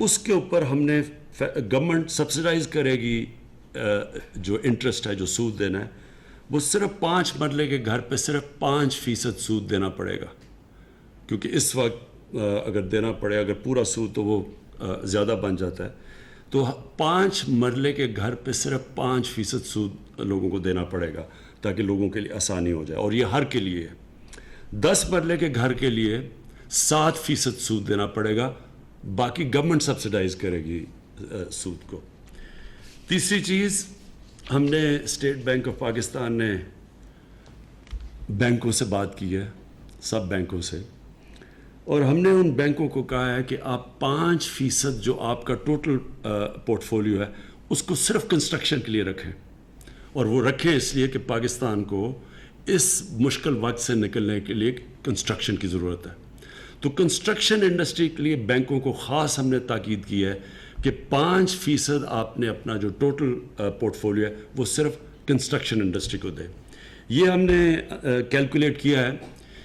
اس کے اوپر ہم نے گورنمنٹ سبسڈائز کرے گی جو انٹرسٹ ہے، جو سود دینا ہے، وہ صرف 5 مرلے کے گھر پہ صرف 5% سود دینا پڑے گا، کیونکہ اس وقت اگر دینا پڑے، اگر پورا سود تو وہ زیادہ بن جاتا ہے، تو 5 مرلے کے گھر پہ صرف 5% سود لوگوں کو دینا پڑے گا تاکہ لوگوں کے لیے آسانی ہو جائے، اور یہ ہر کے لیے ہے۔ 10 مرلے کے گھر کے لیے 7% سود دینا پڑے گا، باقی گورنمنٹ سبسڈائز کرے گی سود کو۔ تیسری چیز، ہم نے اسٹیٹ بینک آف پاکستان نے بینکوں سے بات کی ہے، سب بینکوں سے، اور ہم نے ان بینکوں کو کہا ہے کہ آپ 5% جو آپ کا ٹوٹل پورٹ فولیو ہے اس کو صرف کنسٹرکشن کے لیے رکھیں، اور وہ رکھیں اس لیے کہ پاکستان کو اس مشکل وقت سے نکلنے کے لیے کنسٹرکشن کی ضرورت ہے۔ تو کنسٹرکشن انڈسٹری کے لیے بینکوں کو خاص ہم نے تاکید کی ہے کہ 5% آپ نے اپنا جو ٹوٹل پورٹ فولیو ہے وہ صرف کنسٹرکشن انڈسٹری کو دیں۔ یہ ہم نے کیلکولیٹ کیا ہے،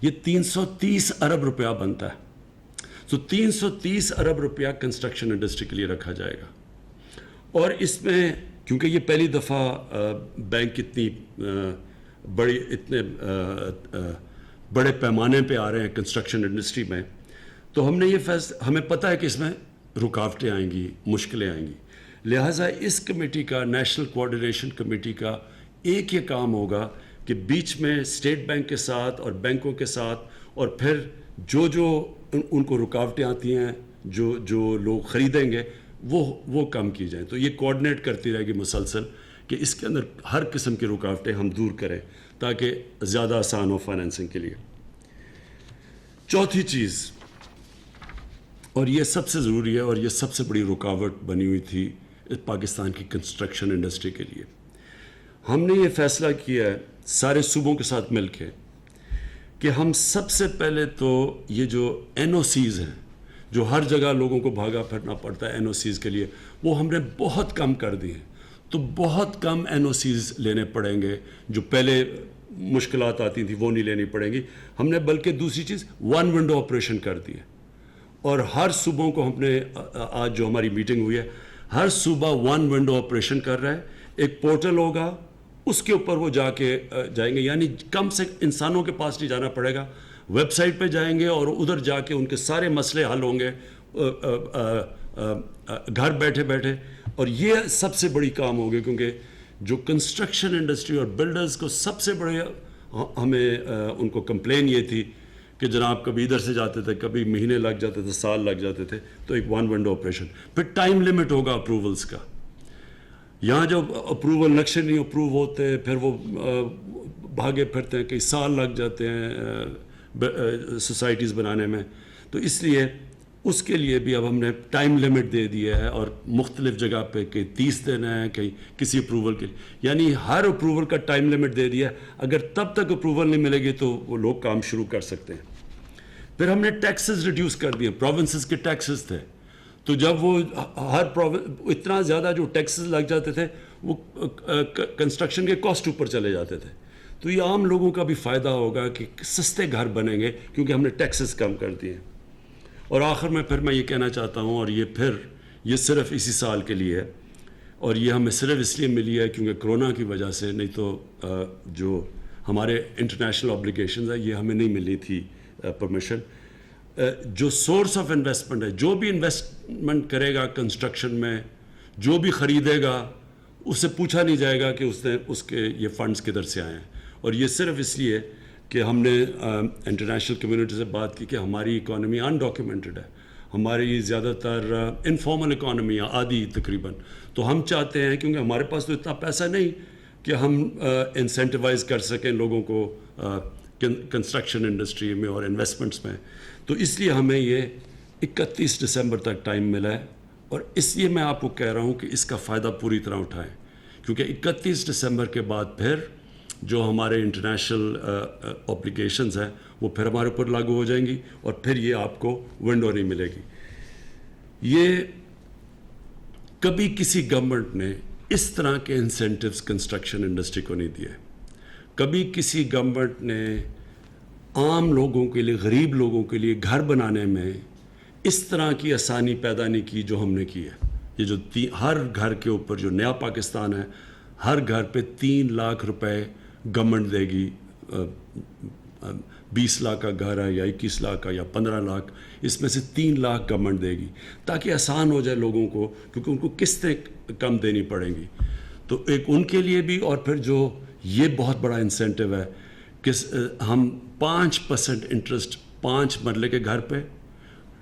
یہ 330 ارب روپیہ بنتا ہے۔ تو 330 ارب روپیہ کنسٹرکشن انڈسٹری کے لیے رکھا جائے گا، اور اس میں کیونکہ یہ پہلی دفعہ بینک اتنی اتنے بڑے پیمانے پہ آ رہے ہیں کنسٹرکشن انڈسٹری میں، تو ہم نے یہ ہمیں پتہ ہے کہ اس میں رکاوٹیں آئیں گی، مشکلیں آئیں گی، لہٰذا اس کمیٹی کا، نیشنل کوآرڈینیشن کمیٹی کا ایک یہ کام ہوگا کہ بیچ میں اسٹیٹ بینک کے ساتھ اور بینکوں کے ساتھ، اور پھر جو ان کو رکاوٹیں آتی ہیں، جو لوگ خریدیں گے وہ کم کی جائیں۔ تو یہ کوآرڈینیٹ کرتی رہے گی مسلسل کہ اس کے اندر ہر قسم کی رکاوٹیں ہم دور کریں تاکہ زیادہ آسان ہو فائنینسنگ کے لیے۔ چوتھی چیز، اور یہ سب سے ضروری ہے اور یہ سب سے بڑی رکاوٹ بنی ہوئی تھی پاکستان کی کنسٹرکشن انڈسٹری کے لیے، ہم نے یہ فیصلہ کیا ہے سارے صوبوں کے ساتھ مل کے کہ ہم سب سے پہلے تو یہ جو NOCs ہیں، جو ہر جگہ لوگوں کو بھاگا پھرنا پڑتا ہے NOCs کے لیے، وہ ہم نے بہت کم کر دی ہیں۔ تو بہت کم NOCs لینے پڑیں گے، جو پہلے مشکلات آتی تھیں وہ نہیں لینی پڑیں گی۔ ہم نے بلکہ دوسری چیز 1 ونڈو آپریشن کر دی ہے، اور ہر صوبوں کو ہم نے، آج جو ہماری میٹنگ ہوئی ہے، ہر صوبہ 1 ونڈو آپریشن کر رہا ہے۔ ایک پورٹل ہوگا، اس کے اوپر وہ جائیں گے، یعنی کم سے انسانوں کے پاس نہیں جانا پڑے گا، ویب سائٹ پہ جائیں گے اور ادھر جا کے ان کے سارے مسئلے حل ہوں گے گھر بیٹھے بیٹھے۔ اور یہ سب سے بڑی کام ہوگی، کیونکہ جو کنسٹرکشن انڈسٹری اور بلڈرز کو سب سے بڑے ہمیں ان کو کمپلین یہ تھی کہ جناب کبھی ادھر سے جاتے تھے، کبھی مہینے لگ جاتے تھے، سال لگ جاتے تھے۔ تو ایک 1 ونڈو آپریشن، پھر ٹائم لیمٹ ہوگا اپروولز کا۔ یہاں جو اپروول نقشے نہیں اپروو ہوتے، پھر وہ بھاگے پھرتے ہیں، کئی سال لگ جاتے ہیں سوسائٹیز بنانے میں۔ تو اس لیے اس کے لیے بھی اب ہم نے ٹائم لیمٹ دے دیا ہے، اور مختلف جگہ پہ کہیں 30 دن ہے، کہیں کسی اپروول کے لیے، یعنی ہر اپروول کا ٹائم لیمٹ دے دیا ہے۔ اگر تب تک اپروول نہیں ملے گی تو وہ لوگ کام شروع کر سکتے ہیں۔ پھر ہم نے ٹیکسز ریڈیوس کر دیے، پروونسز کے ٹیکسز تھے، تو جب وہ ہر اتنا زیادہ جو ٹیکسز لگ جاتے تھے وہ کنسٹرکشن کے کاسٹ اوپر چلے جاتے تھے۔ تو یہ عام لوگوں کا بھی فائدہ ہوگا کہ سستے گھر بنیں گے کیونکہ ہم نے ٹیکسز کم کر دیے۔ اور آخر میں پھر میں یہ کہنا چاہتا ہوں، اور یہ صرف اسی سال کے لیے ہے، اور یہ ہمیں صرف اس لیے ملی ہے کیونکہ کرونا کی وجہ سے، نہیں تو جو ہمارے انٹرنیشنل آبلیگیشنز ہیں یہ ہمیں نہیں ملی تھی پرمیشن۔ جو سورس آف انویسٹمنٹ ہے، جو بھی انویسٹمنٹ کرے گا کنسٹرکشن میں، جو بھی خریدے گا، اس سے پوچھا نہیں جائے گا کہ اس کے یہ فنڈز کدھر سے آئے ہیں۔ اور یہ صرف اس لیے کہ ہم نے انٹرنیشنل کمیونٹی سے بات کی کہ ہماری اکانومی انڈاکیومنٹڈ ہے، ہماری زیادہ تر انفارمل اکانومی ہے، آدھی تقریباً۔ تو ہم چاہتے ہیں، کیونکہ ہمارے پاس تو اتنا پیسہ نہیں کہ ہم انسینٹیوائز کر سکیں لوگوں کو کنسٹرکشن انڈسٹری میں اور انویسٹمنٹس میں، تو اس لیے ہمیں یہ 31 دسمبر تک ٹائم ملا ہے۔ اور اس لیے میں آپ کو کہہ رہا ہوں کہ اس کا فائدہ پوری طرح اٹھائیں، کیونکہ 31 دسمبر کے بعد پھر جو ہمارے انٹرنیشنل اوبلیگیشنز ہیں وہ پھر ہمارے اوپر لاگو ہو جائیں گی، اور پھر یہ آپ کو ونڈو نہیں ملے گی۔ یہ کبھی کسی گورنمنٹ نے اس طرح کے انسینٹیوز کنسٹرکشن انڈسٹری کو نہیں دیے۔ کبھی کسی گورنمنٹ نے عام لوگوں کے لیے، غریب لوگوں کے لیے گھر بنانے میں اس طرح کی آسانی پیدا نہیں کی جو ہم نے کی ہے. یہ جو ہر گھر کے اوپر جو نیا پاکستان ہے, ہر گھر پہ 3 لاکھ روپے گورنمنٹ دے گی. 20 لاکھ کا گھر ہے یا 21 لاکھ کا یا 15 لاکھ, اس میں سے 3 لاکھ گورنمنٹ دے گی تاکہ آسان ہو جائے لوگوں کو, کیونکہ ان کو قسطیں کم دینی پڑیں گی. تو ایک ان کے لیے بھی, اور پھر جو یہ بہت بڑا انسینٹیو ہے کہ ہم 5% انٹرسٹ 5 مرلے کے گھر پہ,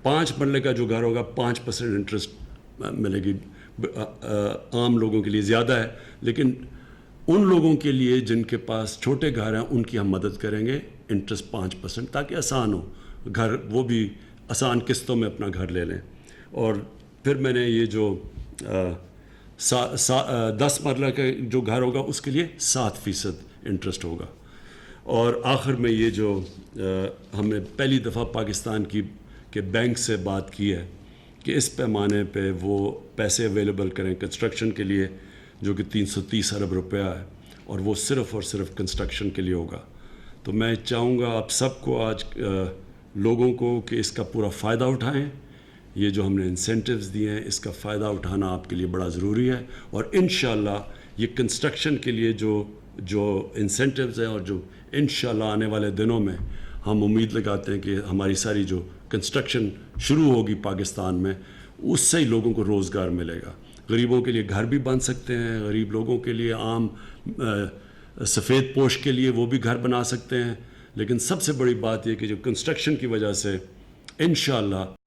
5 مرلے کا جو گھر ہوگا 5% انٹرسٹ ملے گی. عام لوگوں کے لیے زیادہ ہے, لیکن ان لوگوں کے لیے جن کے پاس چھوٹے گھر ہیں ان کی ہم مدد کریں گے انٹرسٹ 5%, تاکہ آسان ہو گھر, وہ بھی آسان قسطوں میں اپنا گھر لے لیں. اور پھر میں نے یہ جو 10 مرلہ کا جو گھر ہوگا اس کے لیے 7% انٹرسٹ ہوگا. اور آخر میں یہ جو ہم نے پہلی دفعہ پاکستان کے بینک سے بات کی ہے کہ اس پیمانے پہ وہ پیسے اویلیبل کریں کنسٹرکشن کے لیے, جو کہ 330 ارب روپیہ ہے, اور وہ صرف اور صرف کنسٹرکشن کے لیے ہوگا. تو میں چاہوں گا آپ سب کو, آج لوگوں کو, کہ اس کا پورا فائدہ اٹھائیں. یہ جو ہم نے انسینٹیوز دیے ہیں اس کا فائدہ اٹھانا آپ کے لیے بڑا ضروری ہے. اور انشاءاللہ یہ کنسٹرکشن کے لیے جو انسینٹیوز ہیں, اور جو انشاءاللہ آنے والے دنوں میں ہم امید لگاتے ہیں کہ ہماری ساری جو کنسٹرکشن شروع ہوگی پاکستان میں, اس سے ہی لوگوں کو روزگار ملے گا. غریبوں کے لیے گھر بھی بن سکتے ہیں, غریب لوگوں کے لیے, عام سفید پوش کے لیے وہ بھی گھر بنا سکتے ہیں. لیکن سب سے بڑی بات یہ کہ جو کنسٹرکشن کی وجہ سے انشاءاللہ